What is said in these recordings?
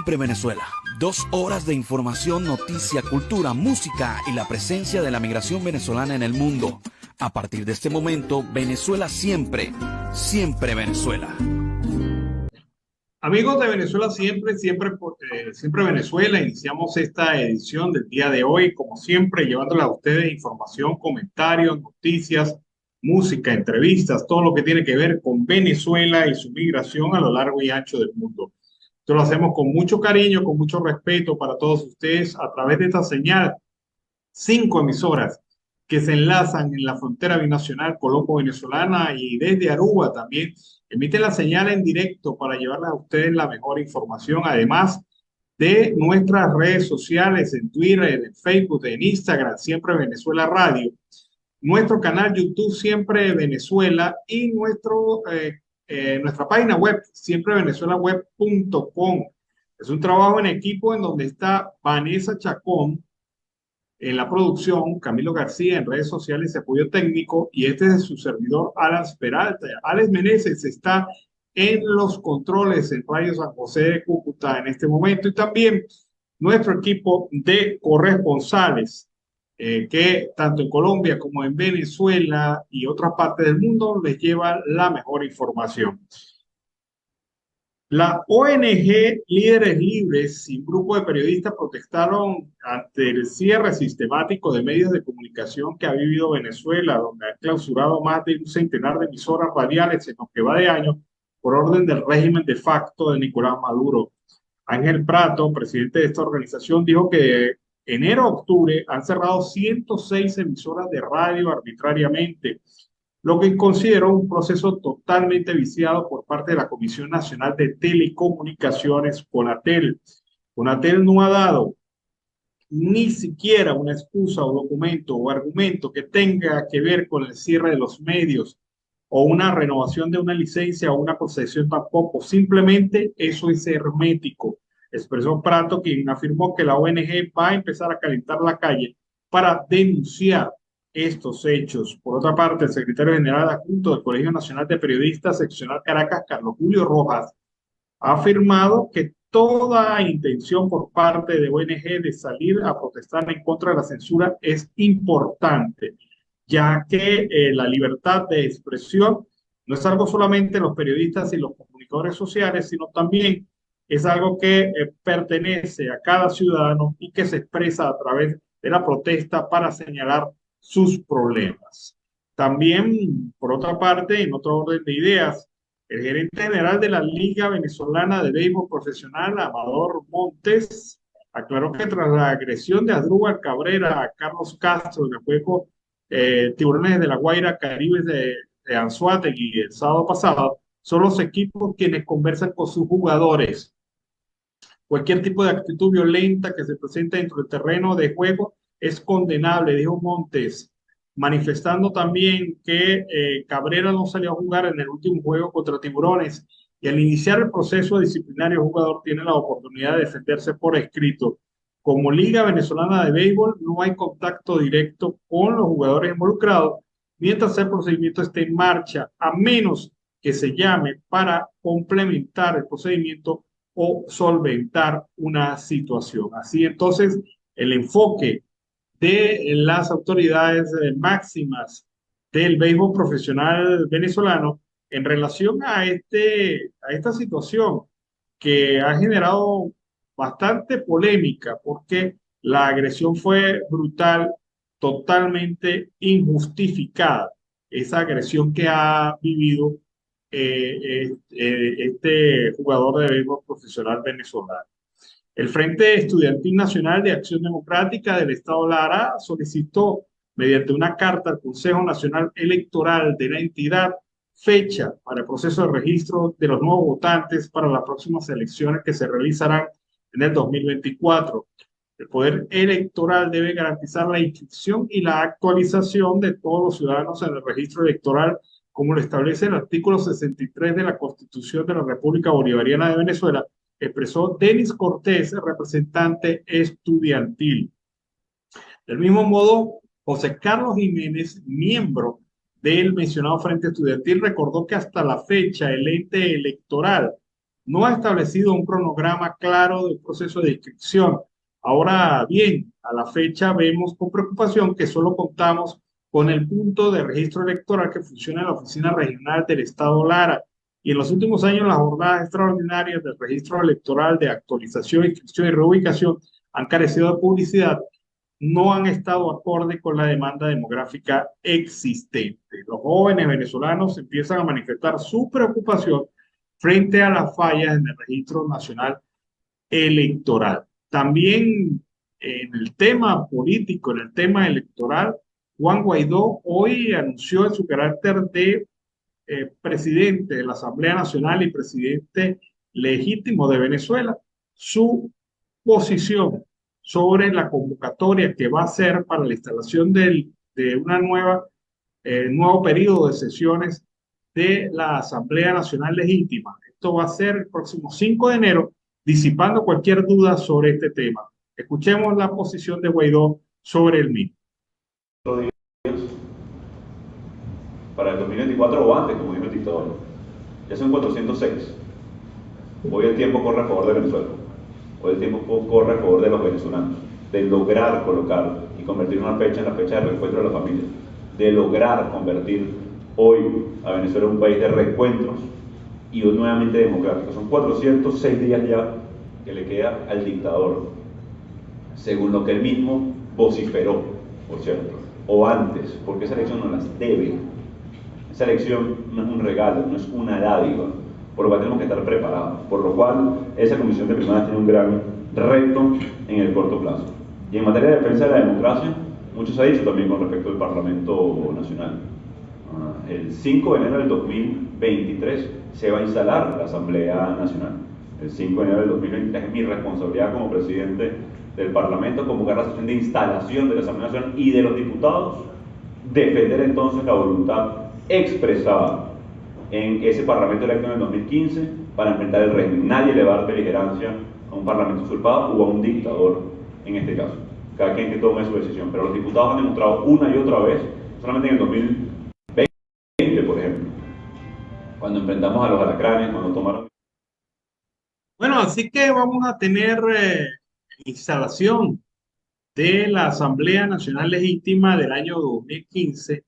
Siempre Venezuela. 2 horas de información, noticia, cultura, música y la presencia de la migración venezolana en el mundo. A partir de este momento, Venezuela siempre, siempre Venezuela. Amigos de Venezuela siempre Venezuela, iniciamos esta edición del día de hoy, como siempre, llevándoles a ustedes información, comentarios, noticias, música, entrevistas, todo lo que tiene que ver con Venezuela y su migración a lo largo y ancho del mundo. Esto lo hacemos con mucho cariño, con mucho respeto para todos ustedes a través de esta señal. 5 emisoras que se enlazan en la frontera binacional colombo-venezolana y desde Aruba también emiten la señal en directo para llevarles a ustedes la mejor información, además de nuestras redes sociales en Twitter, en Facebook, en Instagram, Siempre Venezuela Radio, nuestro canal YouTube Siempre Venezuela y nuestra página web siemprevenezuelaweb.com. Es un trabajo en equipo en donde está Vanessa Chacón en la producción, Camilo García en redes sociales y apoyo técnico, y este es su servidor, Alas Peralta. Alex Meneses está en los controles en Radio San José de Cúcuta en este momento, y también nuestro equipo de corresponsales, que tanto en Colombia como en Venezuela y otras partes del mundo les lleva la mejor información. La ONG Líderes Libres y un grupo de periodistas protestaron ante el cierre sistemático de medios de comunicación que ha vivido Venezuela, donde ha clausurado más de un centenar de emisoras radiales en lo que va de año por orden del régimen de facto de Nicolás Maduro. Ángel Prato, presidente de esta organización, dijo que de enero a octubre han cerrado 106 emisoras de radio arbitrariamente, lo que consideró un proceso totalmente viciado por parte de la Comisión Nacional de Telecomunicaciones, CONATEL. CONATEL no ha dado ni siquiera una excusa o documento o argumento que tenga que ver con el cierre de los medios o una renovación de una licencia o una concesión tampoco. Simplemente eso es hermético. Expresó Prato, quien afirmó que la ONG va a empezar a calentar la calle para denunciar estos hechos. Por otra parte, el secretario general adjunto del Colegio Nacional de Periodistas Seccional Caracas, Carlos Julio Rojas, ha afirmado que toda intención por parte de ONG de salir a protestar en contra de la censura es importante, ya que la libertad de expresión no es algo solamente de los periodistas y los comunicadores sociales, sino también es algo que pertenece a cada ciudadano y que se expresa a través de la protesta para señalar sus problemas. También, por otra parte, en otro orden de ideas, el gerente general de la Liga Venezolana de Béisbol Profesional, Amador Montes, aclaró que tras la agresión de Asdrúbal Cabrera a Carlos Castro en el juego Tiburones de la Guaira Caribe de Anzoátegui el sábado pasado, son los equipos quienes conversan con sus jugadores. Cualquier tipo de actitud violenta que se presente dentro del terreno de juego es condenable, dijo Montes, manifestando también que Cabrera no salió a jugar en el último juego contra Tiburones y al iniciar el proceso disciplinario el jugador tiene la oportunidad de defenderse por escrito. Como Liga Venezolana de Béisbol no hay contacto directo con los jugadores involucrados mientras el procedimiento esté en marcha, a menos que se llame para complementar el procedimiento o solventar una situación. Así entonces, el enfoque de las autoridades máximas del béisbol profesional venezolano en relación a esta situación que ha generado bastante polémica porque la agresión fue brutal, totalmente injustificada, esa agresión que ha vivido este jugador de béisbol profesional venezolano. El Frente Estudiantil Nacional de Acción Democrática del Estado Lara solicitó, mediante una carta al Consejo Nacional Electoral de la entidad, fecha para el proceso de registro de los nuevos votantes para las próximas elecciones que se realizarán en el 2024. El Poder Electoral debe garantizar la inscripción y la actualización de todos los ciudadanos en el registro electoral, como lo establece el artículo 63 de la Constitución de la República Bolivariana de Venezuela, expresó Denis Cortés, representante estudiantil. Del mismo modo, José Carlos Jiménez, miembro del mencionado Frente Estudiantil, recordó que hasta la fecha el ente electoral no ha establecido un cronograma claro del proceso de inscripción. Ahora bien, a la fecha vemos con preocupación que solo contamos con el punto de registro electoral que funciona en la Oficina Regional del Estado Lara. Y en los últimos años las jornadas extraordinarias del registro electoral de actualización, inscripción y reubicación han carecido de publicidad, no han estado acorde con la demanda demográfica existente. Los jóvenes venezolanos empiezan a manifestar su preocupación frente a las fallas en el registro nacional electoral. También en el tema político, en el tema electoral, Juan Guaidó hoy anunció en su carácter de presidente de la Asamblea Nacional y presidente legítimo de Venezuela su posición sobre la convocatoria que va a hacer para la instalación de una nuevo periodo de sesiones de la Asamblea Nacional Legítima. Esto va a ser el próximo 5 de enero, disipando cualquier duda sobre este tema. Escuchemos la posición de Guaidó sobre el mismo. Para el 2024 o antes, como dijo el dictador. Ya son 406. Hoy el tiempo corre a favor de Venezuela. Hoy el tiempo corre a favor de los venezolanos. De lograr colocar y convertir una fecha en la fecha de reencuentro de la familia. De lograr convertir hoy a Venezuela en un país de reencuentros y nuevamente democrático. Son 406 días ya que le queda al dictador, según lo que él mismo vociferó, por cierto, o antes, porque esa elección no las debe. Esa elección no es un regalo, no es una dádiva, por lo cual tenemos que estar preparados, por lo cual esa comisión de primarias tiene un gran reto en el corto plazo. Y en materia de defensa de la democracia, mucho se ha dicho también con respecto al Parlamento Nacional. El 5 de enero del 2023 se va a instalar la Asamblea Nacional. El 5 de enero del 2023 es mi responsabilidad como presidente del Parlamento convocar la sesión de instalación de la Asamblea Nacional y de los diputados, defender entonces la voluntad expresada en ese Parlamento electo en el 2015 para enfrentar el régimen. Nadie le va a dar beligerancia a un Parlamento usurpado o a un dictador en este caso. Cada quien que tome su decisión. Pero los diputados han demostrado una y otra vez, solamente en el 2020, por ejemplo, cuando enfrentamos a los alacranes, cuando tomaron... Bueno, así que vamos a tener instalación de la Asamblea Nacional Legítima del año 2015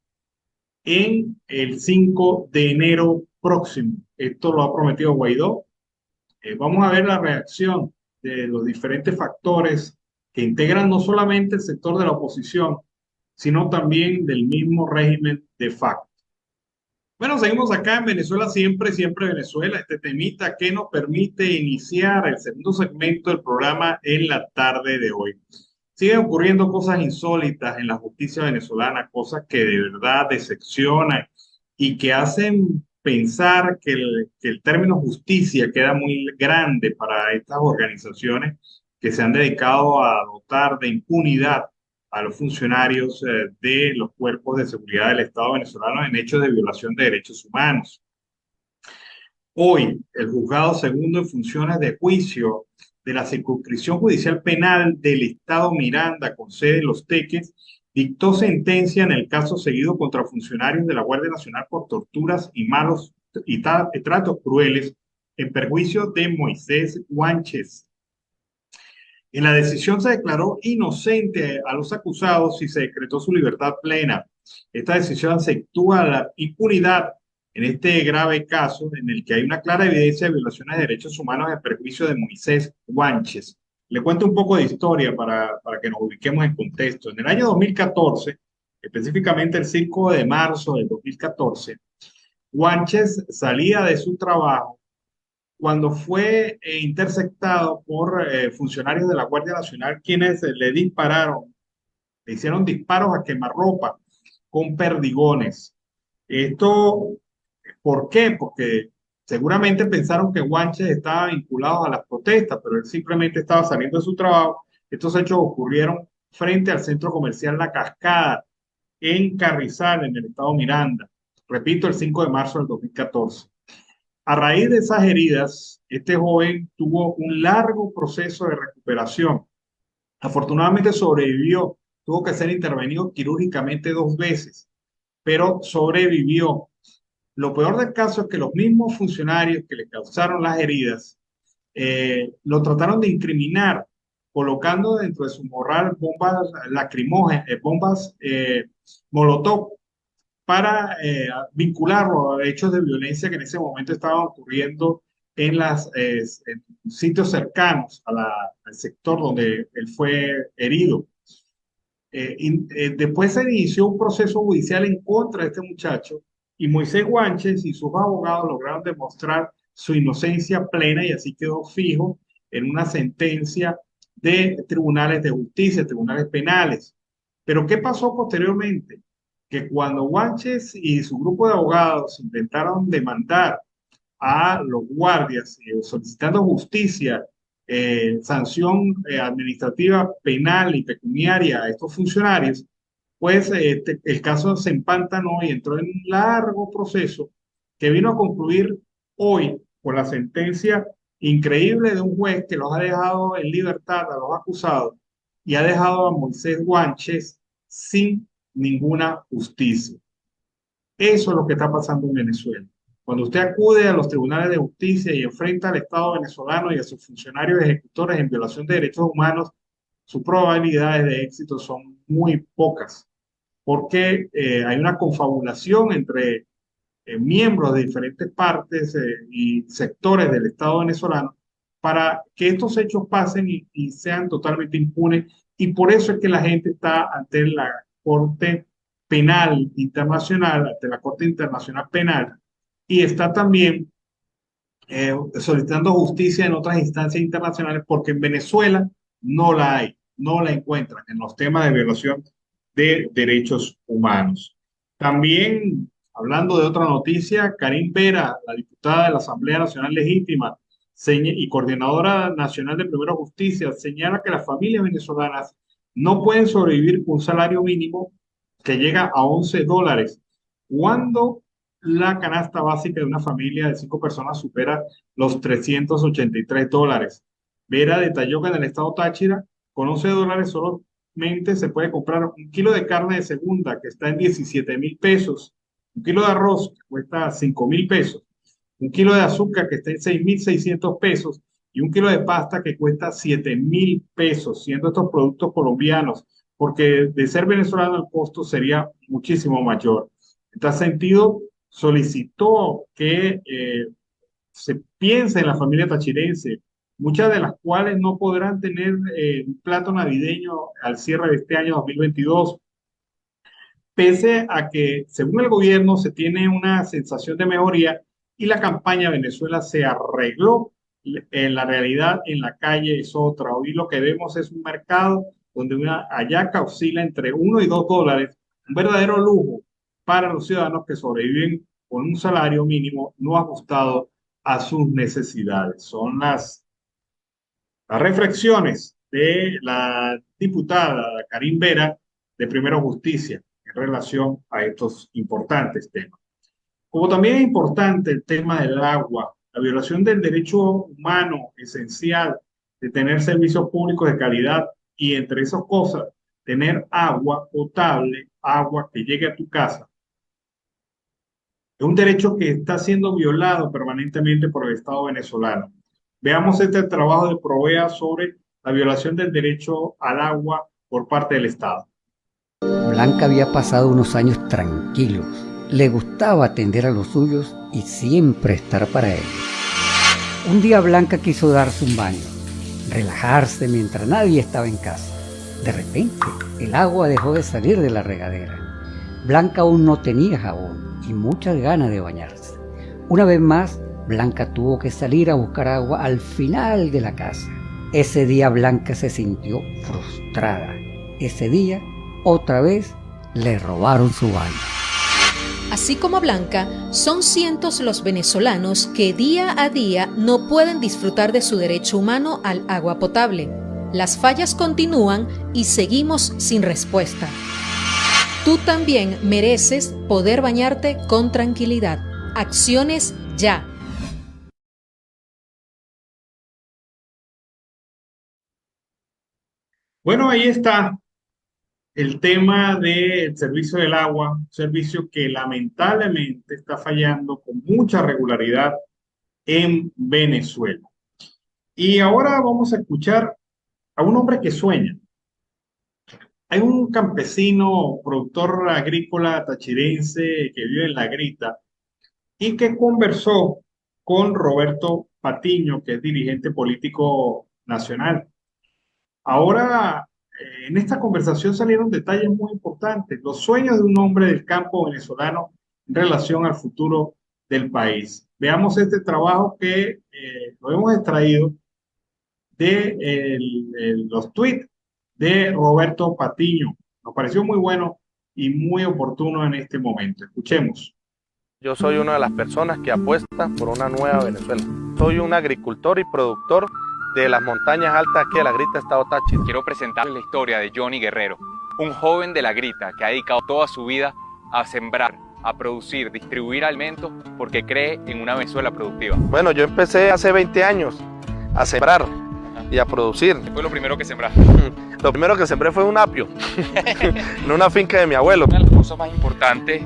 en el 5 de enero próximo. Esto lo ha prometido Guaidó. Vamos a ver la reacción de los diferentes factores que integran no solamente el sector de la oposición, sino también del mismo régimen de facto. Bueno, seguimos acá en Venezuela siempre, siempre Venezuela, este temita que nos permite iniciar el segundo segmento del programa en la tarde de hoy. Siguen ocurriendo cosas insólitas en la justicia venezolana, cosas que de verdad decepcionan y que hacen pensar que el término justicia queda muy grande para estas organizaciones que se han dedicado a dotar de impunidad a los funcionarios de los cuerpos de seguridad del Estado venezolano en hechos de violación de derechos humanos. Hoy, el juzgado segundo en funciones de juicio de la circunscripción judicial penal del Estado Miranda, con sede en Los Teques, dictó sentencia en el caso seguido contra funcionarios de la Guardia Nacional por torturas y tratos crueles en perjuicio de Moisés Guanches. En la decisión se declaró inocente a los acusados y se decretó su libertad plena. Esta decisión acentúa la impunidad en este grave caso en el que hay una clara evidencia de violaciones de derechos humanos en perjuicio de Moisés Guanches. Le cuento un poco de historia para que nos ubiquemos en contexto. En el año 2014, específicamente el 5 de marzo del 2014, Guanches salía de su trabajo cuando fue interceptado por funcionarios de la Guardia Nacional, quienes le dispararon, le hicieron disparos a quemarropa con perdigones. Esto, ¿por qué? Porque seguramente pensaron que Guanches estaba vinculado a las protestas, pero él simplemente estaba saliendo de su trabajo. Estos hechos ocurrieron frente al centro comercial La Cascada, en Carrizal, en el estado Miranda. Repito, el 5 de marzo del 2014. A raíz de esas heridas, este joven tuvo un largo proceso de recuperación. Afortunadamente sobrevivió, tuvo que ser intervenido quirúrgicamente 2 veces, pero sobrevivió. Lo peor del caso es que los mismos funcionarios que le causaron las heridas lo trataron de incriminar, colocando dentro de su morral bombas lacrimógenas, bombas molotov, para vincularlo a hechos de violencia que en ese momento estaban ocurriendo en sitios cercanos al sector donde él fue herido. Después se inició un proceso judicial en contra de este muchacho y Moisés Guanches y sus abogados lograron demostrar su inocencia plena y así quedó fijo en una sentencia de tribunales de justicia, tribunales penales. Pero ¿qué pasó posteriormente? Que cuando Guanches y su grupo de abogados intentaron demandar a los guardias solicitando justicia, sanción administrativa, penal y pecuniaria a estos funcionarios, pues el caso se empantanó y entró en un largo proceso que vino a concluir hoy con la sentencia increíble de un juez que los ha dejado en libertad a los acusados y ha dejado a Moisés Guanches sin ninguna justicia. Eso es lo que está pasando en Venezuela. Cuando usted acude a los tribunales de justicia y enfrenta al Estado venezolano y a sus funcionarios ejecutores en violación de derechos humanos, sus probabilidades de éxito son muy pocas, porque hay una confabulación entre miembros de diferentes partes y sectores del Estado venezolano para que estos hechos pasen y sean totalmente impunes. Y por eso es que la gente está ante la Corte Penal Internacional, ante la Corte Internacional Penal, y está también solicitando justicia en otras instancias internacionales, porque en Venezuela no la hay, no la encuentran en los temas de violación de derechos humanos. También, hablando de otra noticia, Karin Vera, la diputada de la Asamblea Nacional Legítima y coordinadora nacional de Primera Justicia, señala que las familias venezolanas no pueden sobrevivir con un salario mínimo que llega a $11 cuando la canasta básica de una familia de 5 personas supera los $383. Vera detalló que en el estado Táchira, con $11 solamente se puede comprar un kilo de carne de segunda que está en 17.000 pesos, un kilo de arroz que cuesta 5.000 pesos, un kilo de azúcar que está en 6.600 pesos y un kilo de pasta que cuesta 7.000 pesos, siendo estos productos colombianos, porque de ser venezolano el costo sería muchísimo mayor. En tal sentido, solicitó que se piense en la familia tachirense, muchas de las cuales no podrán tener un plato navideño al cierre de este año 2022, pese a que, según el gobierno, se tiene una sensación de mejoría y la campaña Venezuela se arregló. En la realidad, en la calle es otra. Hoy lo que vemos es un mercado donde una hallaca oscila entre $1 y $2, un verdadero lujo para los ciudadanos que sobreviven con un salario mínimo no ajustado a sus necesidades. Son las reflexiones de la diputada Karin Vera de Primera Justicia en relación a estos importantes temas. Como también es importante el tema del agua, la violación del derecho humano esencial de tener servicios públicos de calidad y entre esas cosas, tener agua potable, agua que llegue a tu casa. Es un derecho que está siendo violado permanentemente por el Estado venezolano. Veamos este trabajo de Provea sobre la violación del derecho al agua por parte del Estado. Blanca había pasado unos años tranquilos. Le gustaba atender a los suyos y siempre estar para ellos. Un día Blanca quiso darse un baño, relajarse mientras nadie estaba en casa. De repente, el agua dejó de salir de la regadera. Blanca aún no tenía jabón y muchas ganas de bañarse. Una vez más, Blanca tuvo que salir a buscar agua al final de la casa. Ese día Blanca se sintió frustrada. Ese día, otra vez, le robaron su baño. Así como Blanca, son cientos los venezolanos que día a día no pueden disfrutar de su derecho humano al agua potable. Las fallas continúan y seguimos sin respuesta. Tú también mereces poder bañarte con tranquilidad. Acciones ya. Bueno, ahí está el tema del servicio del agua, un servicio que lamentablemente está fallando con mucha regularidad en Venezuela. Y ahora vamos a escuchar a un hombre que sueña. Hay un campesino, productor agrícola tachirense que vive en La Grita y que conversó con Roberto Patiño, que es dirigente político nacional. Ahora, en esta conversación salieron detalles muy importantes, los sueños de un hombre del campo venezolano en relación al futuro del país. Veamos este trabajo que lo hemos extraído de los tweets de Roberto Patiño. Nos pareció muy bueno y muy oportuno en este momento. Escuchemos. Yo soy una de las personas que apuesta por una nueva Venezuela. Soy un agricultor y productor de las montañas altas aquí de La Grita, estado Táchira. Quiero presentarles la historia de Johnny Guerrero, un joven de La Grita que ha dedicado toda su vida a sembrar, a producir, distribuir alimentos porque cree en una Venezuela productiva. Bueno, yo empecé hace 20 años a sembrar y a producir. ¿Qué fue lo primero que sembraste? Lo primero que sembré fue un apio en una finca de mi abuelo. Una de las cosas más importantes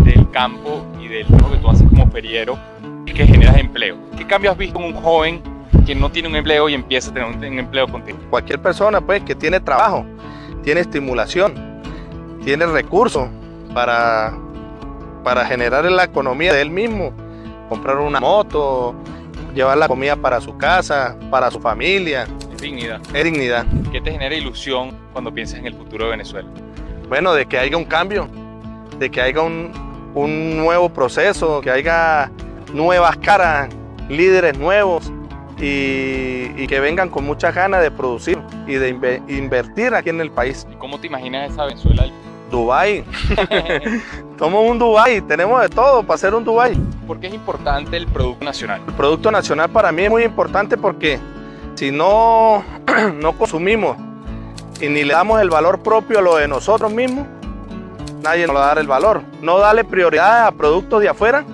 del campo y del trabajo que tú haces como feriero es que generas empleo. ¿Qué cambio has visto en un joven que no tiene un empleo y empieza a tener un empleo contigo? Cualquier persona pues que tiene trabajo, tiene estimulación, tiene recursos para generar la economía de él mismo, comprar una moto, llevar la comida para su casa, para su familia. Es dignidad. Es dignidad. ¿Qué te genera ilusión cuando piensas en el futuro de Venezuela? Bueno, de que haya un cambio, de que haya un nuevo proceso, que haya nuevas caras, líderes nuevos y que vengan con muchas ganas de producir y de invertir aquí en el país. ¿Y cómo te imaginas esa Venezuela? Dubái. Somos un Dubái, tenemos de todo para ser un Dubái. ¿Por qué es importante el producto nacional? El producto nacional para mí es muy importante porque si no consumimos y ni le damos el valor propio a lo de nosotros mismos, nadie nos va a dar el valor. No darle prioridad a productos de afuera,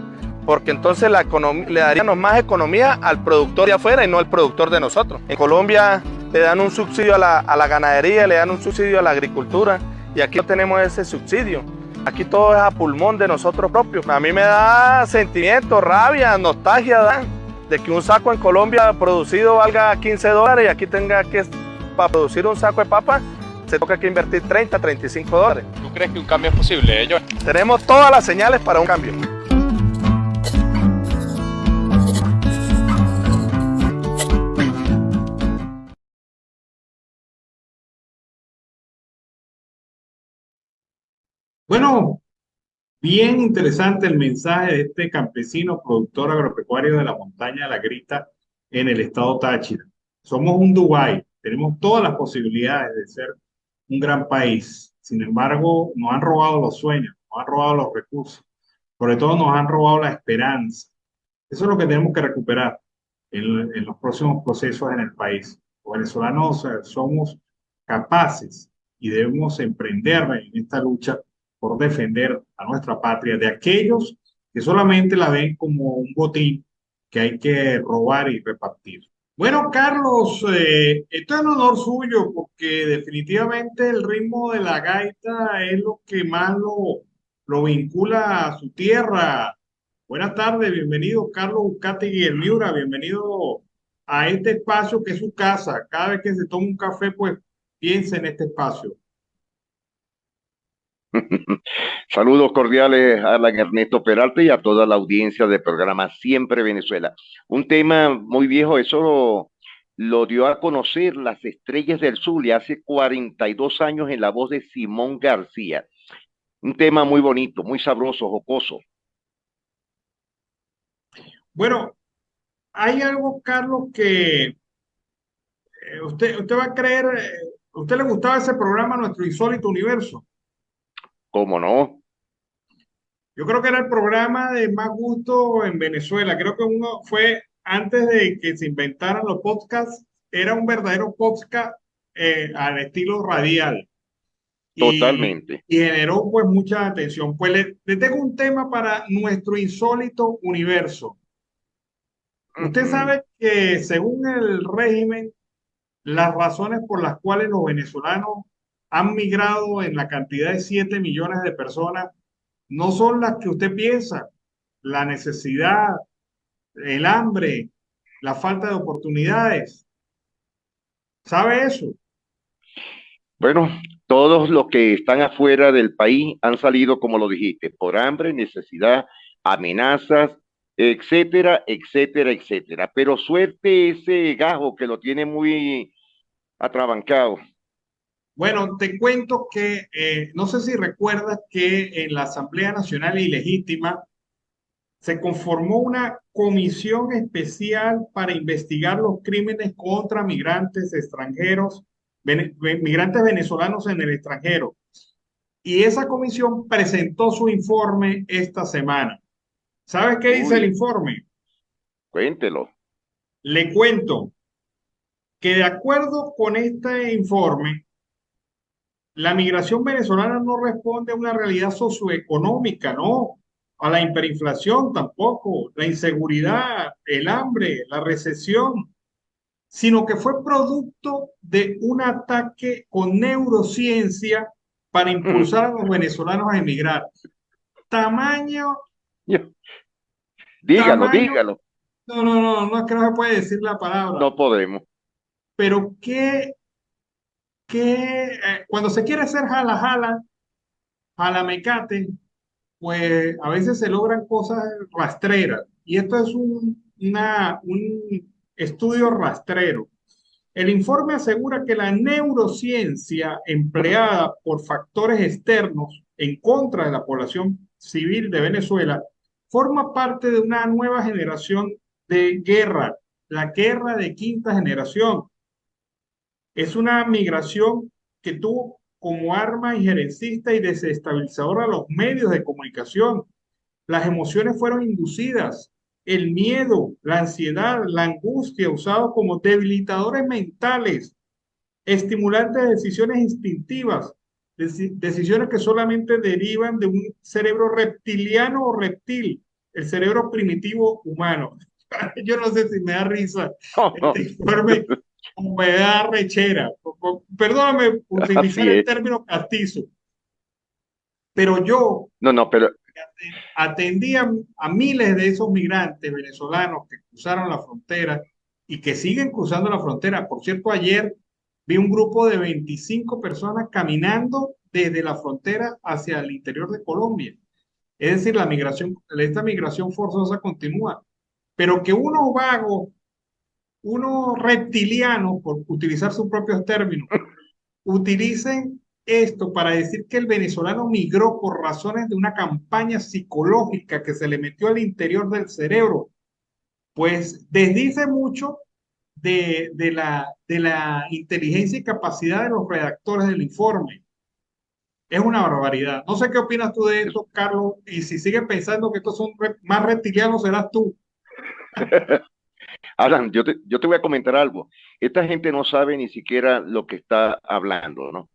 porque entonces le daríamos más economía al productor de afuera y no al productor de nosotros. En Colombia le dan un subsidio a la ganadería, le dan un subsidio a la agricultura y aquí no tenemos ese subsidio. Aquí todo es a pulmón de nosotros propios. A mí me da sentimiento, rabia, nostalgia de que un saco en Colombia producido valga $15 y aquí tenga que, para producir un saco de papa, se toca que invertir $30, $35. ¿Tú crees que un cambio es posible, John? Tenemos todas las señales para un cambio. Bueno, bien interesante el mensaje de este campesino productor agropecuario de la montaña de La Grita en el estado Táchira. Somos un Dubái, tenemos todas las posibilidades de ser un gran país. Sin embargo, nos han robado los sueños, nos han robado los recursos, sobre todo nos han robado la esperanza. Eso es lo que tenemos que recuperar en los próximos procesos en el país. Los venezolanos somos capaces y debemos emprender en esta lucha por defender a nuestra patria de aquellos que solamente la ven como un botín que hay que robar y repartir. Bueno, Carlos, esto es en honor suyo porque definitivamente el ritmo de la gaita es lo que más lo vincula a su tierra. Buenas tardes, bienvenido Carlos Uzcategui el Miura, bienvenido a este espacio que es su casa. Cada vez que se toma un café, pues piense en este espacio. Saludos cordiales a Alan Ernesto Peralta y a toda la audiencia del programa Siempre Venezuela. Un tema muy viejo, eso lo dio a conocer Las Estrellas del Zulia hace 42 años en la voz de Simón García. Un tema muy bonito, muy sabroso, jocoso. Bueno, hay algo, Carlos, que usted va a creer, ¿a usted le gustaba ese programa, Nuestro Insólito Universo? ¿Cómo no? Yo creo que era el programa de más gusto en Venezuela. Creo que uno fue, antes de que se inventaran los podcasts, era un verdadero podcast al estilo radial. Totalmente. Y generó pues mucha atención. Pues le tengo un tema para Nuestro Insólito Universo. Usted sabe que según el régimen, las razones por las cuales los venezolanos han migrado en la cantidad de 7 millones de personas no son las que usted piensa. La necesidad, el hambre, la falta de oportunidades. ¿Sabe eso? Bueno, todos los que están afuera del país han salido, como lo dijiste, por hambre, necesidad, amenazas, etcétera, etcétera, etcétera. Pero suerte ese gajo que lo tiene muy atrabancado. Bueno, te cuento que no sé si recuerdas que en la Asamblea Nacional Ilegítima se conformó una comisión especial para investigar los crímenes contra migrantes extranjeros, migrantes venezolanos en el extranjero. Y esa comisión presentó su informe esta semana. ¿Sabe qué dice el Uy, informe? cuéntelo. Le cuento que de acuerdo con este informe, la migración venezolana no responde a una realidad socioeconómica, no, a la hiperinflación tampoco, la inseguridad, el hambre, la recesión, sino que fue producto de un ataque con neurociencia para impulsar a los venezolanos a emigrar. Tamaño, Dígalo, tamaño, dígalo. no es que no se puede decir la palabra, No podemos. pero cuando se quiere hacer jalamecate, pues a veces se logran cosas rastreras. Y esto es un estudio rastrero. El informe asegura que la neurociencia empleada por factores externos en contra de la población civil de Venezuela forma parte de una nueva generación de guerra, la guerra de quinta generación. Es una migración que tuvo como arma injerencista y desestabilizadora los medios de comunicación. Las emociones fueron inducidas, el miedo, la ansiedad, la angustia, usados como debilitadores mentales, estimulantes de decisiones instintivas, decisiones que solamente derivan de un cerebro reptiliano o reptil, el cerebro primitivo humano. Yo no sé si me da risa este informe o me da rechera. Perdóname Así utilizar el es. término castizo, pero yo No, pero atendía a miles de esos migrantes venezolanos que cruzaron la frontera y que siguen cruzando la frontera. Por cierto, ayer vi un grupo de 25 personas caminando desde la frontera hacia el interior de Colombia. Es decir, esta migración forzosa continúa, pero que unos vagos, unos reptilianos, por utilizar sus propios términos, utilicen esto para decir que el venezolano migró por razones de una campaña psicológica que se le metió al interior del cerebro, pues desdice mucho de la inteligencia y capacidad de los redactores del informe. Es una barbaridad. No sé qué opinas tú de esto, Carlos, y si sigues pensando que estos son más reptilianos, serás tú. Alan, yo te voy a comentar algo. Esta gente no sabe ni siquiera lo que está hablando, ¿no?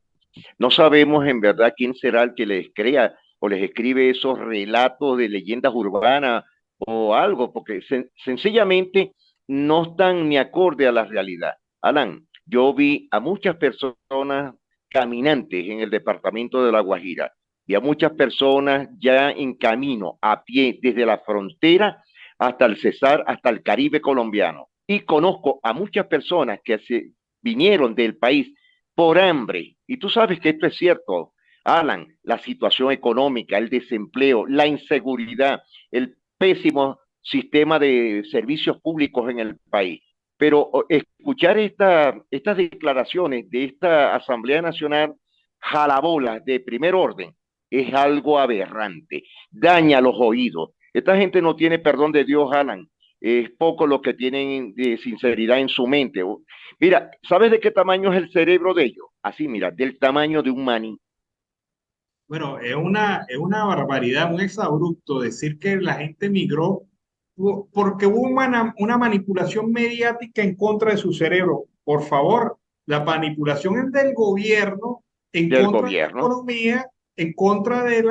No sabemos en verdad quién será el que les crea o les escribe esos relatos de leyendas urbanas o algo, porque sencillamente no están ni acorde a la realidad. Alan, yo vi a muchas personas caminantes en el departamento de La Guajira, vi a muchas personas ya en camino, a pie, desde la frontera hasta el Cesar, hasta el Caribe colombiano. Y conozco a muchas personas que vinieron del país por hambre. Y tú sabes que esto es cierto, Alan, la situación económica, el desempleo, la inseguridad, el pésimo sistema de servicios públicos en el país. Pero escuchar estas declaraciones de esta Asamblea Nacional jalabola de primer orden es algo aberrante, daña los oídos. Esta gente no tiene perdón de Dios, Alan. Es poco lo que tienen de sinceridad en su mente. Mira, ¿sabes de qué tamaño es el cerebro de ellos? Así, mira, del tamaño de un maní. Bueno, es una barbaridad, un exabrupto decir que la gente migró porque hubo una manipulación mediática en contra de su cerebro. Por favor, la manipulación es del gobierno, en Del contra de la gobierno. economía, en contra de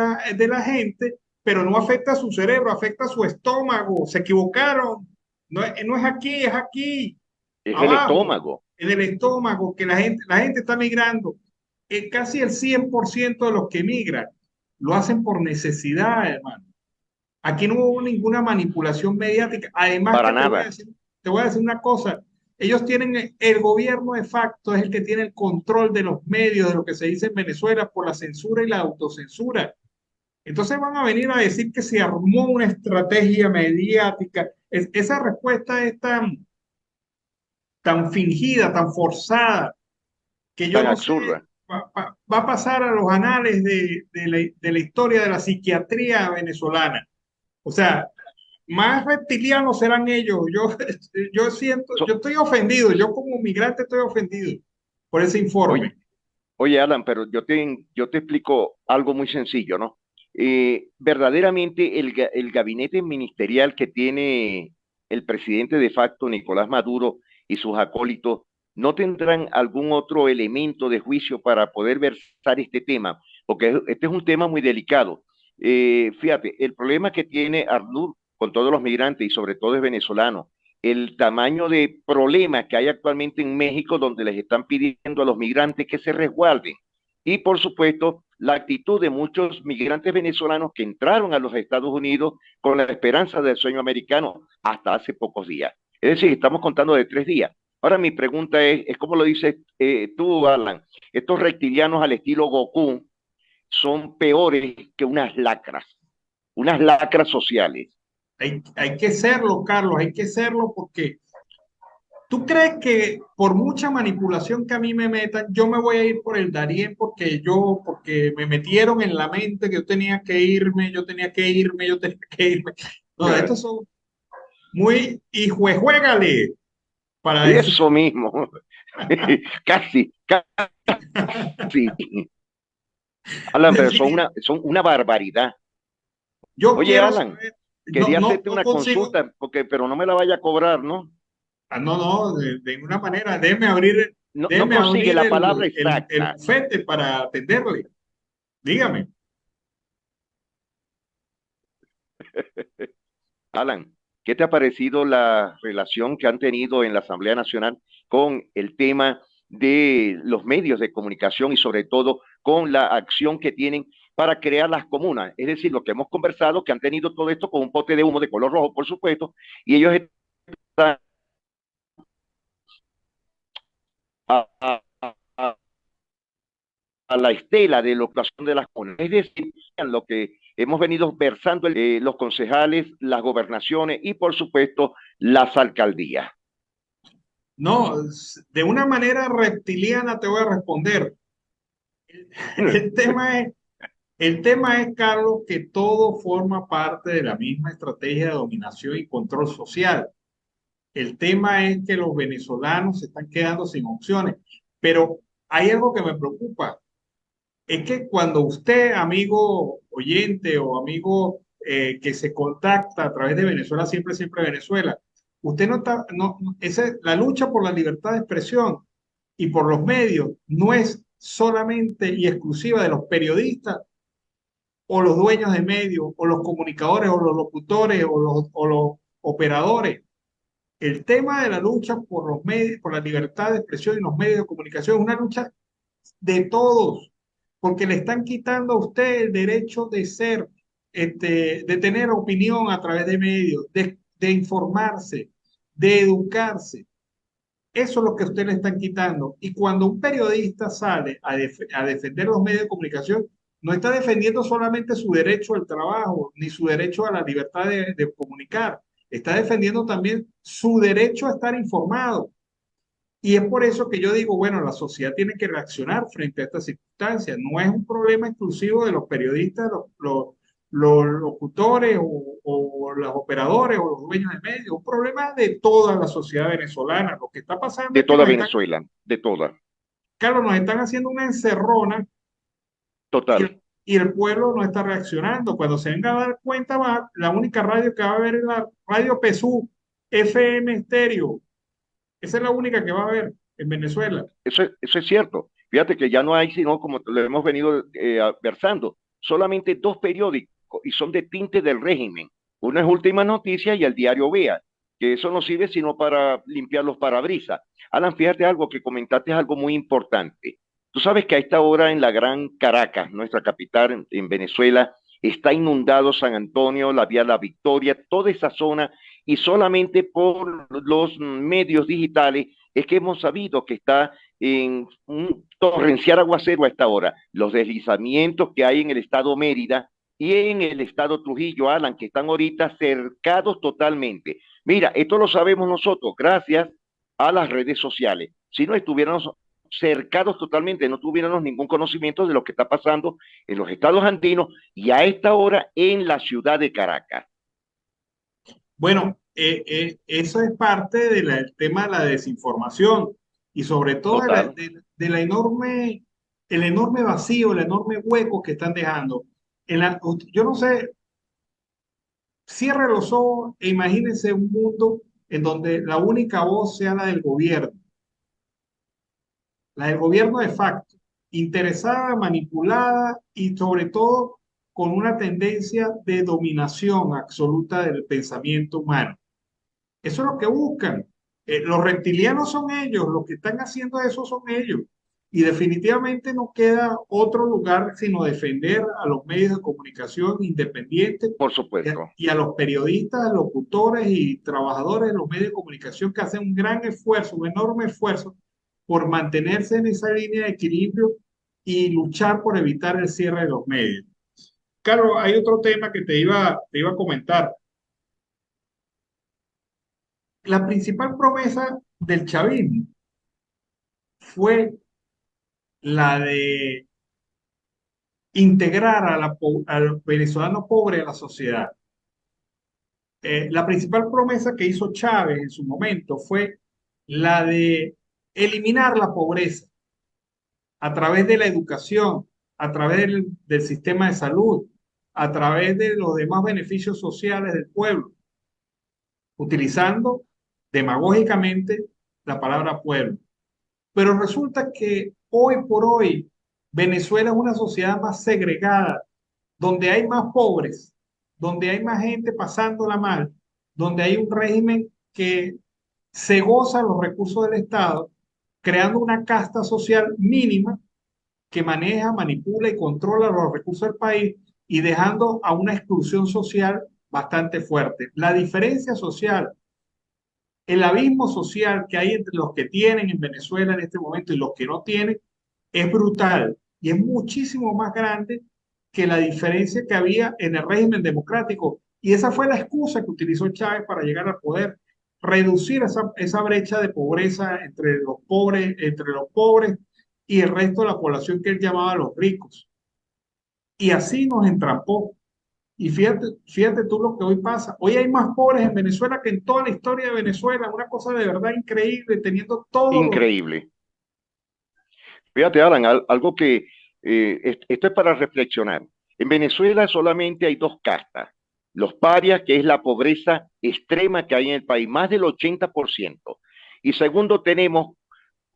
la gente, pero no afecta a su cerebro, afecta a su estómago. Se equivocaron. No es aquí, es aquí, Es el abajo, estómago. en el estómago, que la gente está migrando. Casi el 100% de los que migran lo hacen por necesidad, hermano. Aquí no hubo ninguna manipulación mediática. Además, Para que te voy a nada. decir, te voy a decir una cosa, ellos tienen, el gobierno de facto es el que tiene el control de los medios, de lo que se dice en Venezuela por la censura y la autocensura. Entonces van a venir a decir que se armó una estrategia mediática. Esa respuesta es tan fingida, tan forzada, que yo Tan no sé, absurda. va a pasar a los anales de la historia de la psiquiatría venezolana. O sea, más reptilianos serán ellos. Yo siento, So- yo estoy ofendido, yo como migrante estoy ofendido por ese informe. oye, oye, Alan, pero yo te explico algo muy sencillo, ¿no? Verdaderamente el gabinete ministerial que tiene el presidente de facto, Nicolás Maduro, y sus acólitos, no tendrán algún otro elemento de juicio para poder versar este tema, porque este es un tema muy delicado. Fíjate, el problema que tiene Arnur con todos los migrantes y sobre todo es venezolano, el tamaño de problema que hay actualmente en México donde les están pidiendo a los migrantes que se resguarden. Y por supuesto, la actitud de muchos migrantes venezolanos que entraron a los Estados Unidos con la esperanza del sueño americano hasta hace pocos días. Es decir, estamos contando de 3 días. Ahora mi pregunta es como lo dices tú, Alan, estos reptilianos al estilo Goku son peores que unas lacras sociales. Hay que serlo, Carlos, hay que serlo porque ¿tú crees que por mucha manipulación que a mí me metan, yo me voy a ir por el Darién porque me metieron en la mente que yo tenía que irme, yo tenía que irme, yo tenía que irme? No, estos son muy juégale para decir, Eso mismo, casi, casi. Alan, pero decir, son una barbaridad. yo Oye, quiero Alan, saber, quería hacerte no una consigo, consulta, pero no me la vaya a cobrar, ¿no? no, de ninguna manera, No déme consigue abrir la palabra el exacta. bufete para atenderle. Dígame. Alan, ¿qué te ha parecido la relación que han tenido en la Asamblea Nacional con el tema de los medios de comunicación y sobre todo con la acción que tienen para crear las comunas? Es decir, lo que hemos conversado, que han tenido todo esto con un pote de humo de color rojo, por supuesto, y ellos están a, a- a- a la estela de la ocupación de las comunas. Es decir, lo que hemos venido versando los concejales, las gobernaciones y por supuesto las alcaldías. No, de una manera reptiliana te voy a responder. El tema es, el tema es, Carlos, que todo forma parte de la misma estrategia de dominación y control social. El tema es que los venezolanos se están quedando sin opciones. Pero hay algo que me preocupa. Es que cuando usted, amigo oyente o amigo que se contacta a través de Venezuela, siempre, siempre Venezuela, usted no está, la lucha por la libertad de expresión y por los medios no es solamente y exclusiva de los periodistas o los dueños de medios o los comunicadores o los locutores o los operadores. El tema de la lucha por los medios, por la libertad de expresión y los medios de comunicación es una lucha de todos, porque le están quitando a usted el derecho de ser, de tener opinión a través de medios, de informarse, de educarse. Eso es lo que a usted le están quitando. Y cuando un periodista sale a defender los medios de comunicación, no está defendiendo solamente su derecho al trabajo, ni su derecho a la libertad de comunicar. Está defendiendo también su derecho a estar informado. Y es por eso que yo digo, bueno, la sociedad tiene que reaccionar frente a estas circunstancias. No es un problema exclusivo de los periodistas, los locutores o los operadores o los dueños de medios. Es un problema de toda la sociedad venezolana. Lo que está pasando De es que toda Venezuela, de toda, Carlos, nos están haciendo una encerrona y total. y el pueblo no está reaccionando. Cuando se venga a dar cuenta, la única radio que va a haber es la radio PSU, FM Estéreo. Esa es la única que va a haber en Venezuela. Eso es cierto. Fíjate que ya no hay, sino como lo hemos venido versando, solamente 2 periódicos y son de tinte del régimen. Uno es Última Noticia y el diario Vea, que eso no sirve sino para limpiar los parabrisas. Alan, fíjate algo que comentaste, es algo muy importante. Tú sabes que a esta hora en la Gran Caracas, nuestra capital en Venezuela, está inundado San Antonio, la Vía La Victoria, toda esa zona y solamente por los medios digitales es que hemos sabido que está en un torrencial aguacero a esta hora. Los deslizamientos que hay en el estado Mérida y en el estado Trujillo, Alan, que están ahorita cercados totalmente. Mira, esto lo sabemos nosotros gracias a las redes sociales. Si no estuviéramos cercados totalmente, no tuviéramos ningún conocimiento de lo que está pasando en los estados andinos y a esta hora en la ciudad de Caracas. Bueno, eso es parte del tema de la desinformación y sobre todo Total. de la enorme, el enorme vacío, el enorme hueco que están dejando. Yo no sé, cierre los ojos e imagínense un mundo en donde la única voz sea la del gobierno de facto, interesada, manipulada y sobre todo con una tendencia de dominación absoluta del pensamiento humano. Eso es lo que buscan. Los reptilianos son ellos, los que están haciendo eso son ellos. Y definitivamente no queda otro lugar sino defender a los medios de comunicación independientes Por supuesto. y a los periodistas, locutores y trabajadores de los medios de comunicación que hacen un gran esfuerzo, un enorme esfuerzo por mantenerse en esa línea de equilibrio y luchar por evitar el cierre de los medios. Carlos, hay otro tema que te iba a comentar. La principal promesa del chavismo fue la de integrar al venezolano pobre a la sociedad. La principal promesa que hizo Chávez en su momento fue la de eliminar la pobreza a través de la educación, a través del sistema de salud, a través de los demás beneficios sociales del pueblo, utilizando demagógicamente la palabra pueblo. Pero resulta que hoy por hoy Venezuela es una sociedad más segregada, donde hay más pobres, donde hay más gente pasándola mal, donde hay un régimen que se goza los recursos del Estado, creando una casta social mínima que maneja, manipula y controla los recursos del país y dejando a una exclusión social bastante fuerte. La diferencia social, el abismo social que hay entre los que tienen en Venezuela en este momento y los que no tienen es brutal y es muchísimo más grande que la diferencia que había en el régimen democrático. Y esa fue la excusa que utilizó Chávez para llegar al poder, reducir esa brecha de pobreza entre los pobres y el resto de la población que él llamaba los ricos. Y así nos entrampó. Y fíjate tú lo que hoy pasa. Hoy hay más pobres en Venezuela que en toda la historia de Venezuela. Una cosa de verdad increíble, teniendo todo. Increíble. Fíjate, Alan, algo que esto es para reflexionar. En Venezuela solamente hay dos castas. Los parias, que es la pobreza extrema que hay en el país, más del 80%. Y segundo, tenemos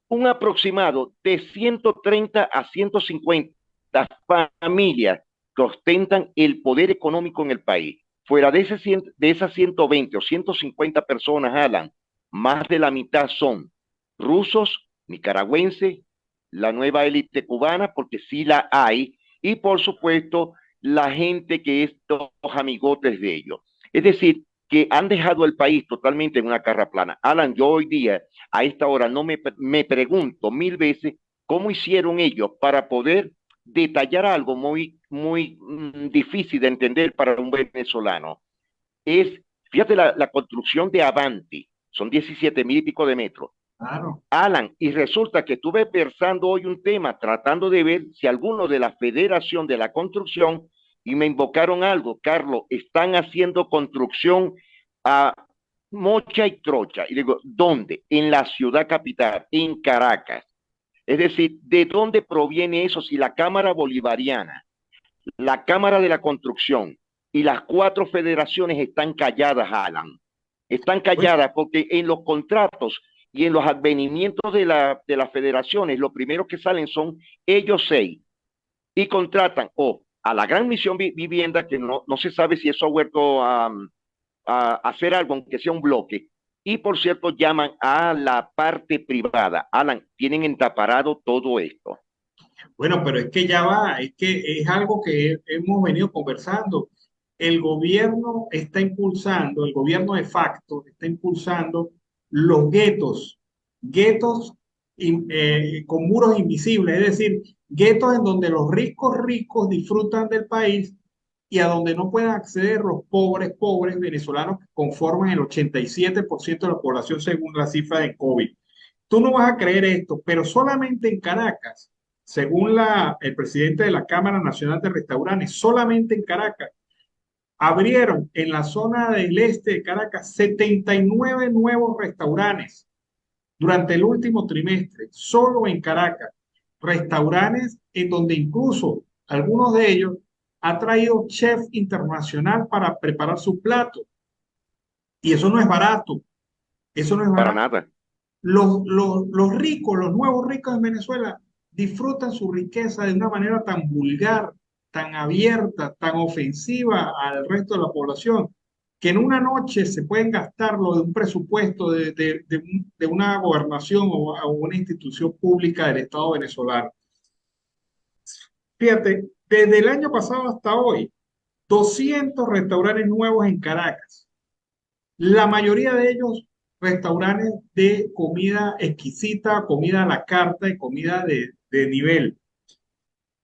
un aproximado de 130 a 150 familias que ostentan el poder económico en el país. Fuera de esas 120 o 150 personas, Alan, más de la mitad son rusos, nicaragüenses, la nueva élite cubana, porque sí la hay, y por supuesto la gente que es los amigotes de ellos. Es decir, que han dejado el país totalmente en una carra plana. Alan, yo hoy día, a esta hora, no me pregunto 1000 veces cómo hicieron ellos para poder detallar algo muy difícil de entender para un venezolano. Fíjate la construcción de Avanti, son 17,000 y pico de metros. Claro. Alan, y resulta que estuve pensando hoy un tema, tratando de ver si alguno de la Federación de la Construcción, y me invocaron algo, Carlos, están haciendo construcción a mocha y trocha. Y digo, ¿dónde? En la ciudad capital, en Caracas. Es decir, ¿de dónde proviene eso? Si la Cámara Bolivariana, la Cámara de la Construcción y las 4 federaciones están calladas, Alan. Están calladas porque en los contratos y en los advenimientos de las federaciones, lo primero que salen son ellos 6 y contratan a la Gran Misión Vivienda, que no se sabe si eso ha vuelto a hacer algo, aunque sea un bloque. Y por cierto, llaman a la parte privada. Alan, tienen entaparado todo esto. Bueno, pero es que ya va, es que es algo que hemos venido conversando. el gobierno está impulsando, el gobierno de facto está impulsando los guetos con muros invisibles, es decir, guetos en donde los ricos disfrutan del país y a donde no pueden acceder los pobres venezolanos que conforman el 87% de la población según la cifra de COVID. Tú no vas a creer esto, pero solamente en Caracas, según el presidente de la Cámara Nacional de Restaurantes, solamente en Caracas, abrieron en la zona del este de Caracas 79 nuevos restaurantes durante el último trimestre, solo en Caracas. Restaurantes en donde incluso algunos de ellos ha traído chef internacional para preparar su plato. Y eso no es barato. Eso no es Para barato. nada. Los ricos, los nuevos ricos en Venezuela, disfrutan su riqueza de una manera tan vulgar, tan abierta, tan ofensiva al resto de la población, que en una noche se pueden gastarlo de un presupuesto de una gobernación o una institución pública del Estado venezolano. Fíjate, desde el año pasado hasta hoy, 200 restaurantes nuevos en Caracas. La mayoría de ellos restaurantes de comida exquisita, comida a la carta y comida de nivel.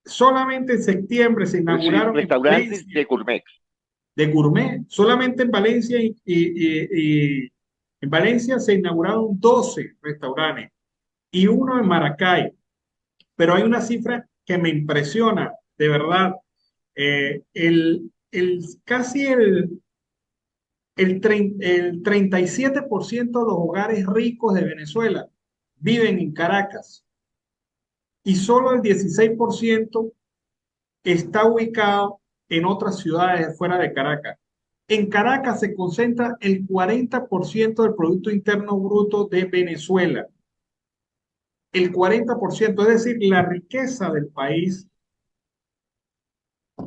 Solamente en septiembre se inauguraron restaurantes de gourmet. De gourmet. Solamente en Valencia en Valencia se inauguraron 12 restaurantes y uno en Maracay. Pero hay una cifra que me impresiona, de verdad. Casi el 37% de los hogares ricos de Venezuela viven en Caracas y solo el 16% está ubicado en otras ciudades fuera de Caracas. En Caracas se concentra el 40% del Producto Interno Bruto de Venezuela. El 40%, es decir, la riqueza del país,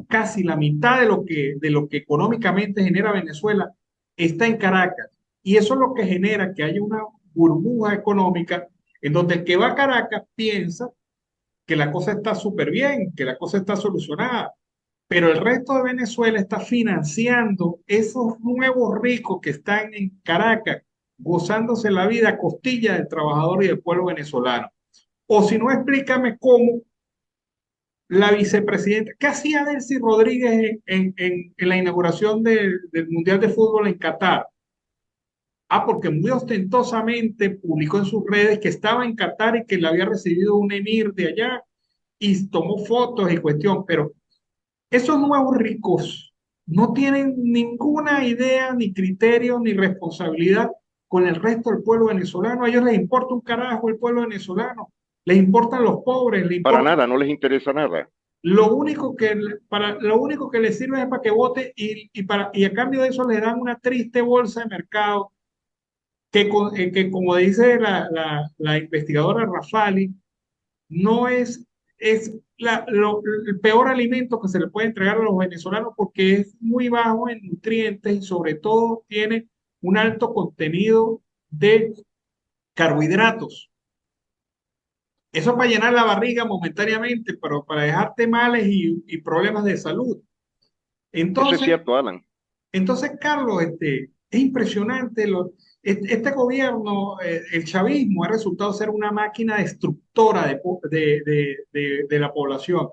casi la mitad de lo que económicamente genera Venezuela, está en Caracas. Y eso es lo que genera que haya una burbuja económica en donde el que va a Caracas piensa que la cosa está súper bien, que la cosa está solucionada. Pero el resto de Venezuela está financiando esos nuevos ricos que están en Caracas, gozándose la vida a costilla del trabajador y del pueblo venezolano. O si no, explícame cómo la vicepresidenta, ¿qué hacía Delcy Rodríguez en la inauguración del Mundial de Fútbol en Qatar? Porque muy ostentosamente publicó en sus redes que estaba en Qatar y que le había recibido un emir de allá y tomó fotos y cuestión, pero esos nuevos ricos no tienen ninguna idea, ni criterio, ni responsabilidad con el resto del pueblo venezolano. A ellos les importa un carajo el pueblo venezolano. Les importan los pobres. Para nada, no les interesa nada. Lo único que les sirve es para que vote y a cambio de eso les dan una triste bolsa de mercado que como dice la investigadora Rafali, no es el peor alimento que se le puede entregar a los venezolanos porque es muy bajo en nutrientes y sobre todo tiene un alto contenido de carbohidratos. Eso es para llenar la barriga momentáneamente, pero para dejarte males y problemas de salud. Entonces, eso es cierto, Alan. Entonces, Carlos, es impresionante. Este gobierno, el chavismo, ha resultado ser una máquina destructora de la población,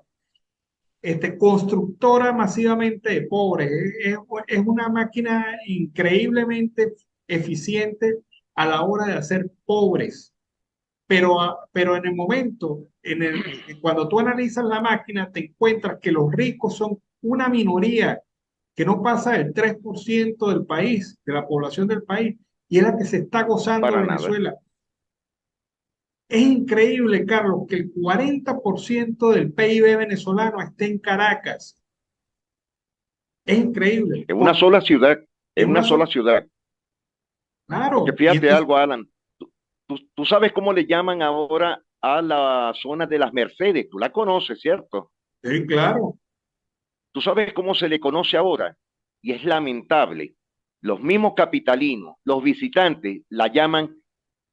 constructora masivamente de pobres. Es una máquina increíblemente eficiente a la hora de hacer pobres. Pero en el momento, cuando tú analizas la máquina, te encuentras que los ricos son una minoría que no pasa del 3% del país, de la población del país, y es la que se está gozando en Venezuela. Es increíble, Carlos, que el 40% del PIB venezolano esté en Caracas. Es increíble. En una sola ciudad, en una sola ciudad. Claro. Porque fíjate algo, Alan. Tú sabes cómo le llaman ahora a la zona de las Mercedes. Tú la conoces, ¿cierto? Sí, claro. Tú sabes cómo se le conoce ahora. Y es lamentable. Los mismos capitalinos, los visitantes, la llaman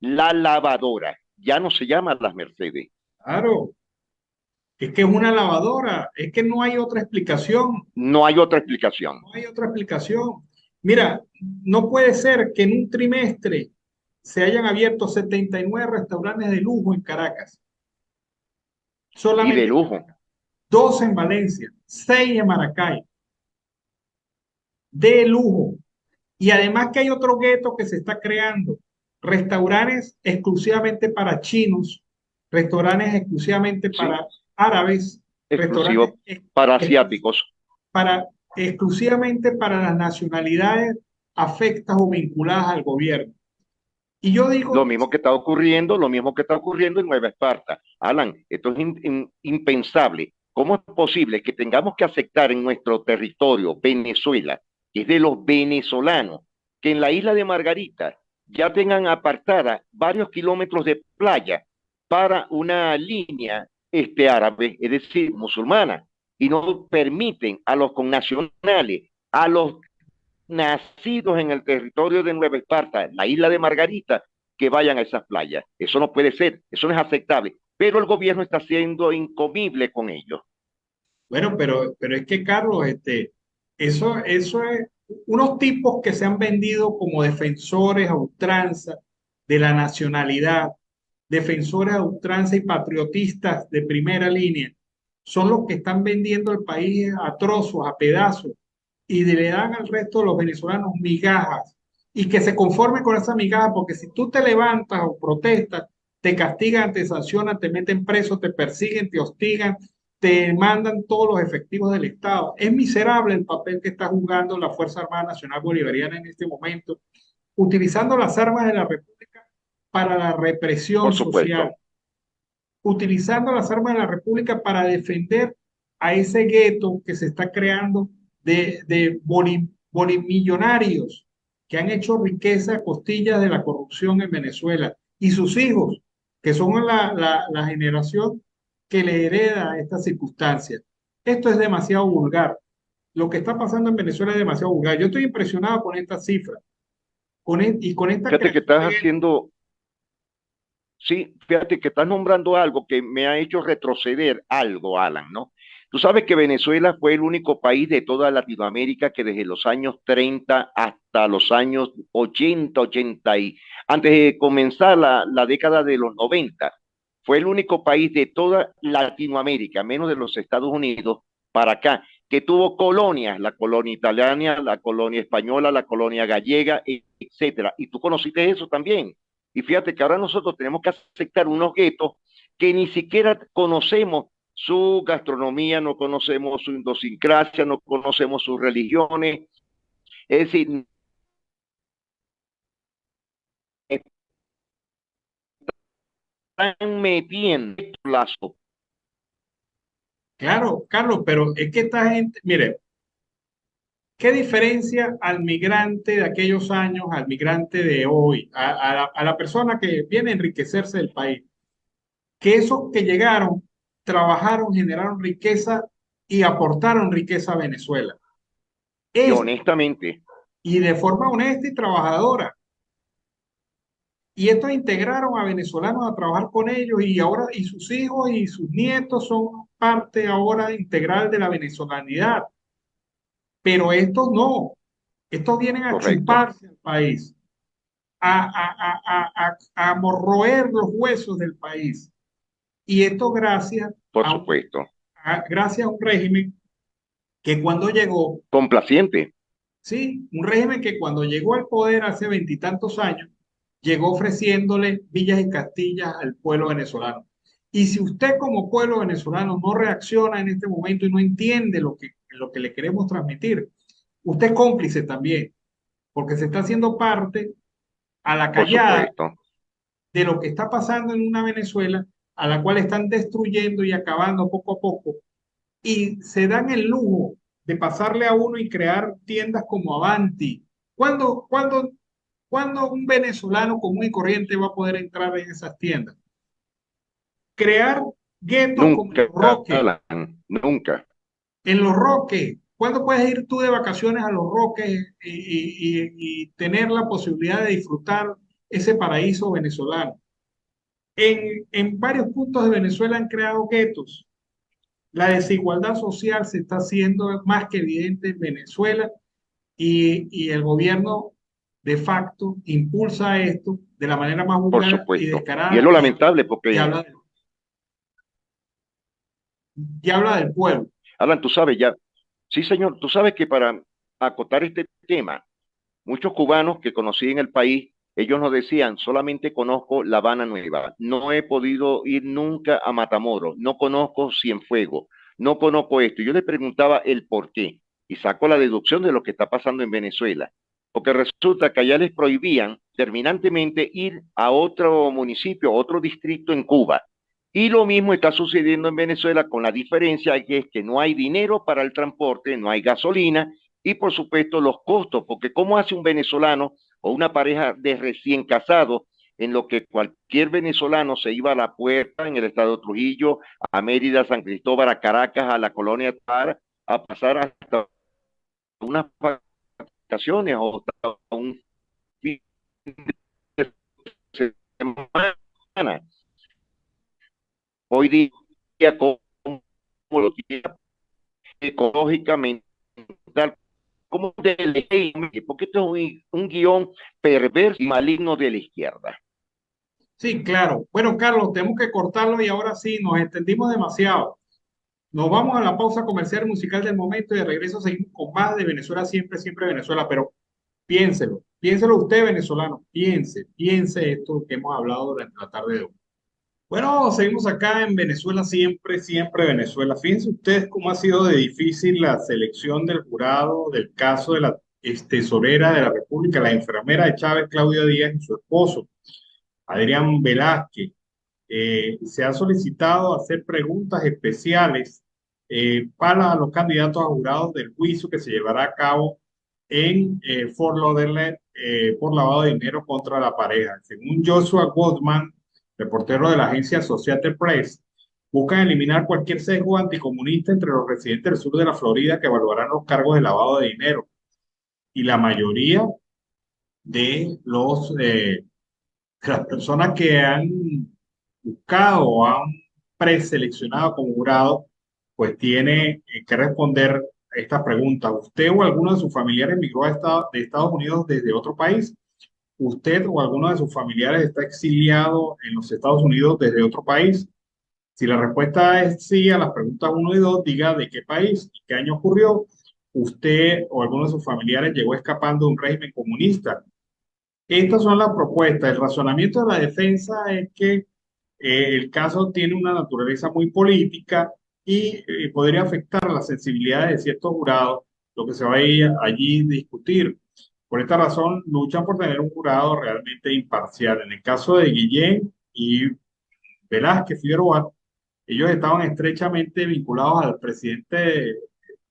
la lavadora. Ya no se llama las Mercedes. Claro. Es que es una lavadora, es que no hay otra explicación, No hay otra explicación. no hay otra explicación. Mira, no puede ser que en un trimestre se hayan abierto 79 restaurantes de lujo en Caracas, Y de solamente lujo. 2 en Valencia, 6 en Maracay, de lujo. Y además que hay otro gueto que se está creando, restaurantes exclusivamente para chinos, restaurantes exclusivamente Sí, para árabes, restaurantes exclusivo para asiáticos. para, exclusivamente para las nacionalidades afectas o vinculadas al gobierno. Y yo Lo digo, mismo que está ocurriendo, lo mismo que está ocurriendo en Nueva Esparta. Alan, esto es impensable. ¿Cómo es posible que tengamos que aceptar en nuestro territorio, Venezuela, que es de los venezolanos, que en la isla de Margarita ya tengan apartada varios kilómetros de playa para una línea árabe, es decir, musulmana, y no permiten a los connacionales, a los nacidos en el territorio de Nueva Esparta, la isla de Margarita, que vayan a esas playas? Eso no puede ser, eso no es aceptable, pero el gobierno está siendo incomible con ellos. bueno, pero es que Carlos, eso es unos tipos que se han vendido como defensores a ultranza de la nacionalidad, defensores a ultranza y patriotistas de primera línea, son los que están vendiendo el país a trozos, a pedazos, y le dan al resto de los venezolanos migajas, y que se conformen con esa migaja, porque si tú te levantas o protestas, te castigan, te sancionan, te meten preso, te persiguen, te hostigan, te mandan todos los efectivos del Estado. Es miserable el papel que está jugando la Fuerza Armada Nacional Bolivariana en este momento, utilizando las armas de la República para la represión Por social, supuesto, utilizando las armas de la República para defender a ese gueto que se está creando de bolimillonarios que han hecho riqueza a costillas de la corrupción en Venezuela y sus hijos, que son la generación que le hereda estas circunstancias. Esto es demasiado vulgar. Lo que está pasando en Venezuela es demasiado vulgar. Yo estoy impresionado con esta cifra y con esta fíjate que creación estás de guetos. haciendo, sí, fíjate que estás nombrando algo que me ha hecho retroceder algo, Alan, ¿no? Tú sabes que Venezuela fue el único país de toda Latinoamérica que desde los años 30 hasta los años 80, 80 y antes de comenzar la década de los 90, fue el único país de toda Latinoamérica, menos de los Estados Unidos, para acá, que tuvo colonias, la colonia italiana, la colonia española, la colonia gallega, etcétera. Y tú conociste eso también. Y fíjate que ahora nosotros tenemos que aceptar unos guetos que ni siquiera conocemos su gastronomía, no conocemos su idiosincrasia, no conocemos sus religiones. Es decir, están metiendo lazo. Claro, Carlos, pero es que esta gente, mire, ¿qué diferencia al migrante de aquellos años al migrante de hoy, a la persona que viene a enriquecerse del país? Que esos que llegaron, trabajaron, generaron riqueza y aportaron riqueza a Venezuela. Y Es, honestamente, y de forma honesta y trabajadora. Y estos integraron a venezolanos a trabajar con ellos y ahora y sus hijos y sus nietos son parte ahora integral de la venezolanidad. Pero estos no, estos vienen a correcto, chuparse al país, a morroer los huesos del país. Y esto por supuesto, gracias a un régimen que cuando llegó, complaciente, sí, un régimen que cuando llegó al poder hace veintitantos años, llegó ofreciéndole villas y castillas al pueblo venezolano. Y si usted como pueblo venezolano no reacciona en este momento y no entiende lo que le queremos transmitir, usted es cómplice también, porque se está haciendo parte a la por callada supuesto. de lo que está pasando en una Venezuela a la cual están destruyendo y acabando poco a poco, y se dan el lujo de pasarle a uno y crear tiendas como Avanti. ¿Cuándo un venezolano común y corriente va a poder entrar en esas tiendas? Crear guetos como Los Nunca, Roques. Alan, nunca. En Los Roques, ¿cuándo puedes ir tú de vacaciones a Los Roques y tener la posibilidad de disfrutar ese paraíso venezolano? En varios puntos de Venezuela han creado guetos La desigualdad social se está haciendo más que evidente en Venezuela y el gobierno de facto impulsa esto de la manera más Por vulgar y supuesto. Y es descarada lo lamentable y porque, habla del pueblo. Alan, tú sabes ya, sí señor, tú sabes que para acotar este tema, muchos cubanos que conocí en el país, ellos nos decían, solamente conozco La Habana Nueva, no he podido ir nunca a Matamoros, no conozco Cienfuegos, no conozco esto. Yo le preguntaba el por qué y saco la deducción de lo que está pasando en Venezuela, porque resulta que allá les prohibían terminantemente ir a otro municipio, otro distrito en Cuba. Y lo mismo está sucediendo en Venezuela con la diferencia que es que no hay dinero para el transporte, no hay gasolina y por supuesto los costos, porque ¿cómo hace un venezolano o una pareja de recién casados en lo que cualquier venezolano se iba a la puerta en el estado de Trujillo, a Mérida, San Cristóbal, a Caracas, a la colonia Tar, a pasar hasta unas vacaciones o hasta un fin de semana? Hoy día, como lo tiene ecológicamente, como de ley, porque esto es un guión perverso y maligno de la izquierda. Sí, claro. Bueno, Carlos, tenemos que cortarlo y ahora sí, nos extendimos demasiado. Nos vamos a la pausa comercial musical del momento y de regreso seguimos con más de Venezuela siempre, siempre Venezuela. Pero piénselo usted, venezolano, piense esto que hemos hablado durante la tarde de hoy. Bueno, seguimos acá en Venezuela siempre, siempre Venezuela. Fíjense ustedes cómo ha sido de difícil la selección del jurado del caso de la tesorera de la República, la enfermera de Chávez, Claudia Díaz, y su esposo, Adrián Velázquez. Se ha solicitado hacer preguntas especiales para los candidatos a jurados del juicio que se llevará a cabo en Fort Lauderdale por lavado de dinero contra la pareja. Según Joshua Goldman, reportero de la agencia Associated Press, buscan eliminar cualquier sesgo anticomunista entre los residentes del sur de la Florida que evaluarán los cargos de lavado de dinero. Y la mayoría de las personas que han buscado o han preseleccionado como jurado, pues tiene que responder a estas preguntas. ¿Usted o alguno de sus familiares migró de Estados Unidos desde otro país? ¿Usted o alguno de sus familiares está exiliado en los Estados Unidos desde otro país? Si la respuesta es sí a las preguntas 1 y 2, diga de qué país y qué año ocurrió. ¿Usted o alguno de sus familiares llegó escapando de un régimen comunista? Estas son las propuestas. El razonamiento de la defensa es que el caso tiene una naturaleza muy política y podría afectar la sensibilidad de ciertos jurados, lo que se va a ir allí a discutir. Por esta razón, luchan por tener un jurado realmente imparcial. En el caso de Guillén y Velázquez Figueroa, ellos estaban estrechamente vinculados al presidente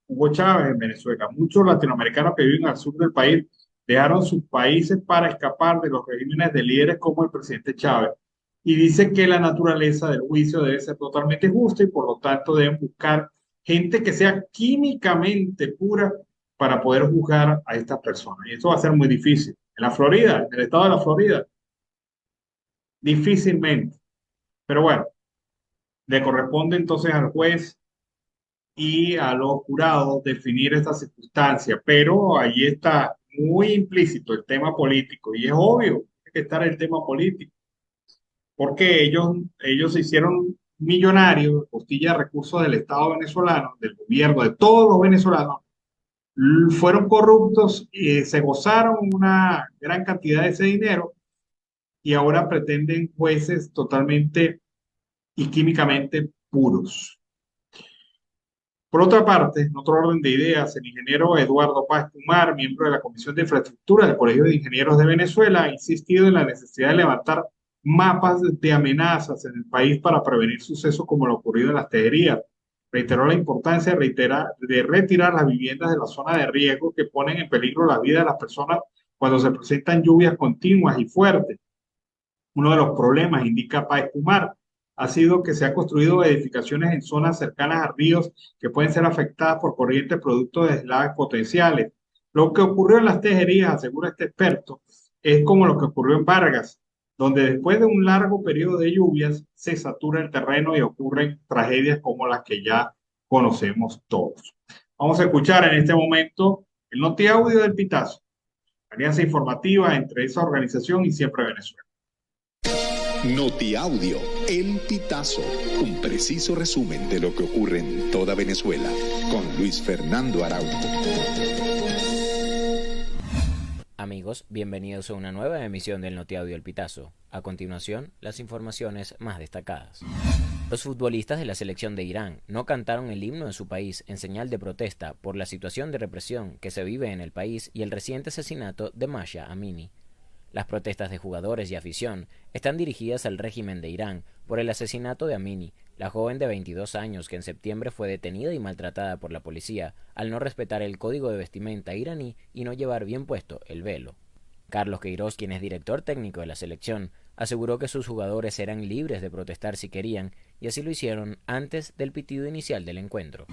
Hugo Chávez en Venezuela. Muchos latinoamericanos que viven al sur del país dejaron sus países para escapar de los regímenes de líderes como el presidente Chávez. Y dice que la naturaleza del juicio debe ser totalmente justa y por lo tanto deben buscar gente que sea químicamente pura para poder juzgar a estas personas. Y eso va a ser muy difícil. En la Florida, en el estado de la Florida, difícilmente. Pero bueno, le corresponde entonces al juez y a los jurados definir esta circunstancia, pero ahí está muy implícito el tema político y es obvio que está el tema político, porque ellos se hicieron millonarios, costilla de recursos del Estado venezolano, del gobierno, de todos los venezolanos, fueron corruptos y se gozaron una gran cantidad de ese dinero y ahora pretenden jueces totalmente y químicamente puros. Por otra parte, en otro orden de ideas, el ingeniero Eduardo Páez Kumar, miembro de la Comisión de Infraestructura del Colegio de Ingenieros de Venezuela, ha insistido en la necesidad de levantar mapas de amenazas en el país para prevenir sucesos como lo ocurrido en Las Tejerías. Reiteró la importancia de retirar las viviendas de la zona de riesgo que ponen en peligro la vida de las personas cuando se presentan lluvias continuas y fuertes. Uno de los problemas, indica Páez Kumar, ha sido que se han construido edificaciones en zonas cercanas a ríos que pueden ser afectadas por corrientes producto de deslaves potenciales. Lo que ocurrió en Las Tejerías, asegura este experto, es como lo que ocurrió en Vargas, donde después de un largo periodo de lluvias se satura el terreno y ocurren tragedias como las que ya conocemos todos. Vamos a escuchar en este momento el notiaudio del Pitazo, alianza informativa entre esa organización y Siempre Venezuela. Notiaudio, El Pitazo, un preciso resumen de lo que ocurre en toda Venezuela, con Luis Fernando Araújo. Amigos, bienvenidos a una nueva emisión del Notiaudio El Pitazo. A continuación, las informaciones más destacadas. Los futbolistas de la selección de Irán no cantaron el himno de su país en señal de protesta por la situación de represión que se vive en el país y el reciente asesinato de Mahsa Amini. Las protestas de jugadores y afición están dirigidas al régimen de Irán por el asesinato de Amini, la joven de 22 años que en septiembre fue detenida y maltratada por la policía al no respetar el código de vestimenta iraní y no llevar bien puesto el velo. Carlos Queiroz, quien es director técnico de la selección, aseguró que sus jugadores eran libres de protestar si querían y así lo hicieron antes del pitido inicial del encuentro.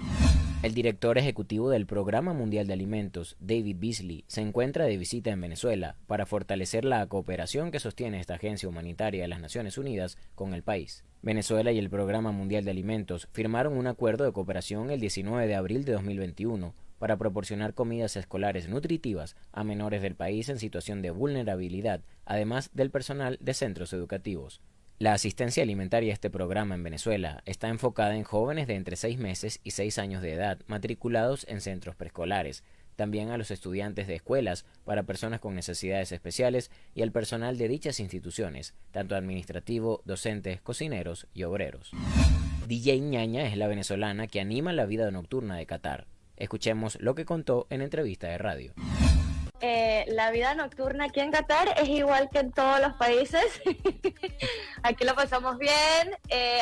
El director ejecutivo del Programa Mundial de Alimentos, David Beasley, se encuentra de visita en Venezuela para fortalecer la cooperación que sostiene esta agencia humanitaria de las Naciones Unidas con el país. Venezuela y el Programa Mundial de Alimentos firmaron un acuerdo de cooperación el 19 de abril de 2021 para proporcionar comidas escolares nutritivas a menores del país en situación de vulnerabilidad, además del personal de centros educativos. La asistencia alimentaria a este programa en Venezuela está enfocada en jóvenes de entre 6 meses y 6 años de edad matriculados en centros preescolares, también a los estudiantes de escuelas para personas con necesidades especiales y al personal de dichas instituciones, tanto administrativo, docentes, cocineros y obreros. DJ Ñaña es la venezolana que anima la vida nocturna de Qatar. Escuchemos lo que contó en entrevista de radio. La vida nocturna aquí en Qatar es igual que en todos los países. Aquí lo pasamos bien,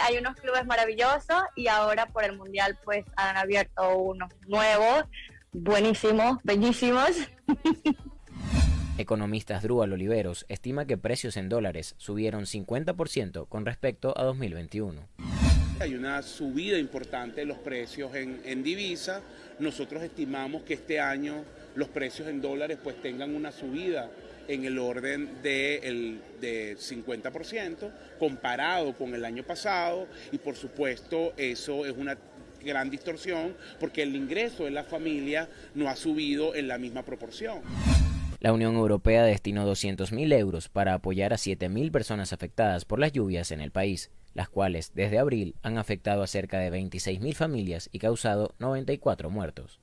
hay unos clubes maravillosos y ahora por el Mundial pues han abierto unos nuevos, buenísimos, bellísimos. Economista Asdrúbal Oliveros estima que precios en dólares subieron 50% con respecto a 2021. Hay una subida importante de los precios en divisa. Nosotros estimamos que este año los precios en dólares pues tengan una subida en el orden de 50% comparado con el año pasado y por supuesto eso es una gran distorsión porque el ingreso de la familia no ha subido en la misma proporción. La Unión Europea destinó 200.000 euros para apoyar a 7.000 personas afectadas por las lluvias en el país, las cuales desde abril han afectado a cerca de 26.000 familias y causado 94 muertos.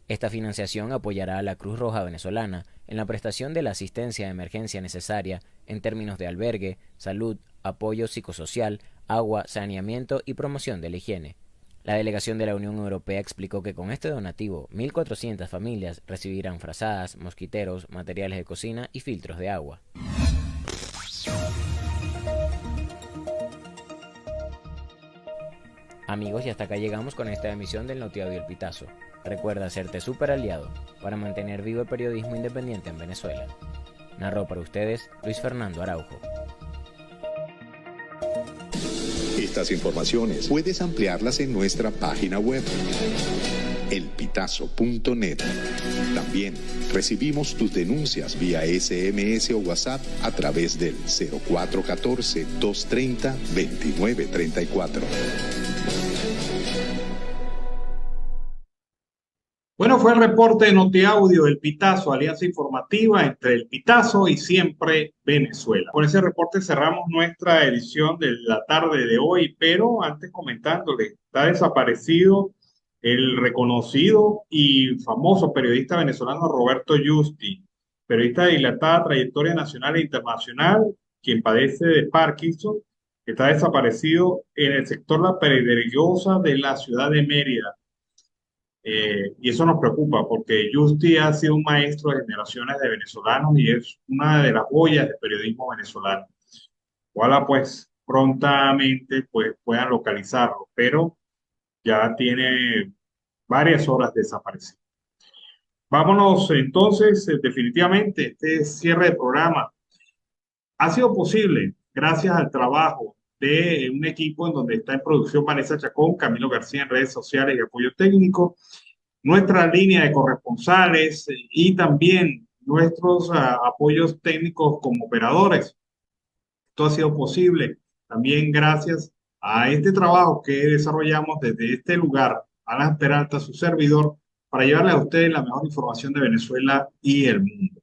Esta financiación apoyará a la Cruz Roja venezolana en la prestación de la asistencia de emergencia necesaria en términos de albergue, salud, apoyo psicosocial, agua, saneamiento y promoción de la higiene. La delegación de la Unión Europea explicó que con este donativo, 1.400 familias recibirán frazadas, mosquiteros, materiales de cocina y filtros de agua. Amigos, y hasta acá llegamos con esta emisión del Notiaudio El Pitazo. Recuerda hacerte súper aliado para mantener vivo el periodismo independiente en Venezuela. Narró para ustedes Luis Fernando Araujo. Estas informaciones puedes ampliarlas en nuestra página web, elpitazo.net. También recibimos tus denuncias vía SMS o WhatsApp a través del 0414-230-2934. Bueno, fue el reporte de Notiaudio, El Pitazo, alianza informativa entre El Pitazo y Siempre Venezuela. Con ese reporte cerramos nuestra edición de la tarde de hoy, pero antes comentándole, está desaparecido el reconocido y famoso periodista venezolano Roberto Justi, periodista de dilatada trayectoria nacional e internacional, quien padece de Parkinson, que está desaparecido en el sector La Pedregosa de la ciudad de Mérida. Y eso nos preocupa porque Justi ha sido un maestro de generaciones de venezolanos y es una de las joyas del periodismo venezolano. Ojalá pues prontamente pues, puedan localizarlo, pero ya tiene varias horas desaparecido. Vámonos entonces, definitivamente, este cierre de programa ha sido posible gracias al trabajo de un equipo en donde está en producción Vanessa Chacón, Camilo García en redes sociales y apoyo técnico, nuestra línea de corresponsales y también nuestros apoyos técnicos como operadores. Esto ha sido posible también gracias a este trabajo que desarrollamos desde este lugar, Alan Peralta, su servidor, para llevarle a ustedes la mejor información de Venezuela y el mundo.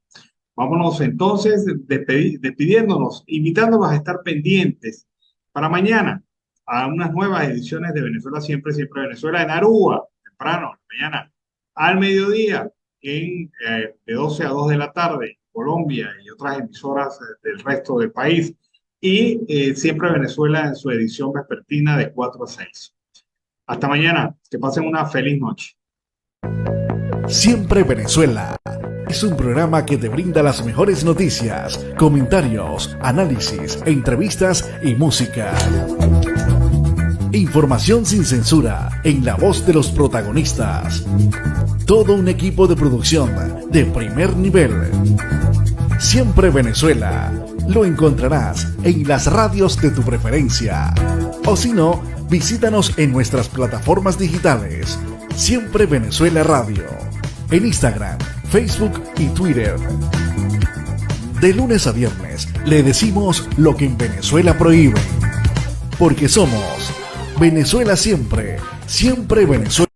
Vámonos entonces despidiéndonos, invitándolos a estar pendientes para mañana a unas nuevas ediciones de Venezuela Siempre, Siempre Venezuela en Aruba, temprano, mañana, al mediodía, de 12 a 2 de la tarde, Colombia y otras emisoras del resto del país. Y Siempre Venezuela en su edición vespertina de 4 a 6. Hasta mañana, que pasen una feliz noche. Siempre Venezuela es un programa que te brinda las mejores noticias, comentarios, análisis, entrevistas y música. Información sin censura en la voz de los protagonistas. Todo un equipo de producción de primer nivel. Siempre Venezuela lo encontrarás en las radios de tu preferencia. O si no, visítanos en nuestras plataformas digitales. Siempre Venezuela Radio. En Instagram, Facebook y Twitter. De lunes a viernes le decimos lo que en Venezuela prohíben. Porque somos Venezuela Siempre, Siempre Venezuela.